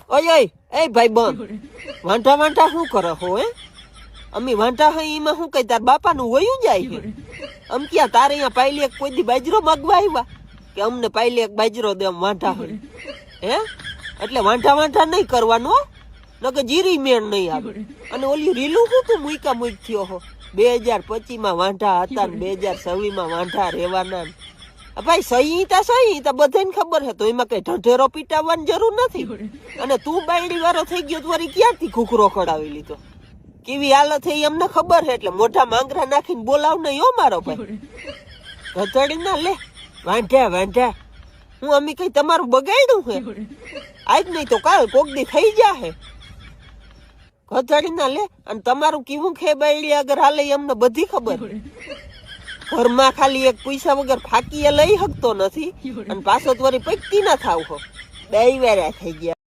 ઓય ઓય એ ભાઈ બંધ વાંઢા વાંઢા શું કરો હો હે અમી વાંઢા હઈ એમાં શું કઈ તાર બાપાનું વયું જાય છે અમ ક્યાં તારે અહીંયા પાયલી એક કોઈ દી બાજરો માગવા આવ્યા કે અમને પાયલી એક બાજરો દે આમ વાંઢા હોય હે એટલે વાંઢા વાંઢા નહીં કરવાનું હો નકે જીરી મેણ નહીં આવે અને ઓલી રીલું શું તું મૂકા મૂક થયો હો 2025 માં વાંઢા હતા ને 2026 માં વાંઢા રહેવાના ભાઈ સંહિતા બધાને ખબર છે તો એમાં કઈ ઢઢેરો પીટાવવાની જરૂર નથી અને તું બાયડી વાળો થઈ ગયો તો વળી ક્યાંથી ઘૂઘરો ખડાવી લીધો કેવી હાલત થઈ અમને ખબર છે એટલે મોઢા માંગરા નાખીને બોલાવ નહીં હો મારો ભાઈ ઘટડી ના લે વાંઢા વાંઢા હું અમી કઈ તમારું બગાડ્યું છે આજ નહીં તો કાલ કોક દી થઈ જાહે ઘટડી ના લે અને તમારું કેવું ખે બાયડી આગળ હાલે અમને બધી ખબર ઘરમાં ખાલી એક પૈસા વગર ફાકીએ લઈ શકતો નથી અને પાછો તો વળી પૈકી ના થાવ હો બે વેરા થઈ ગયા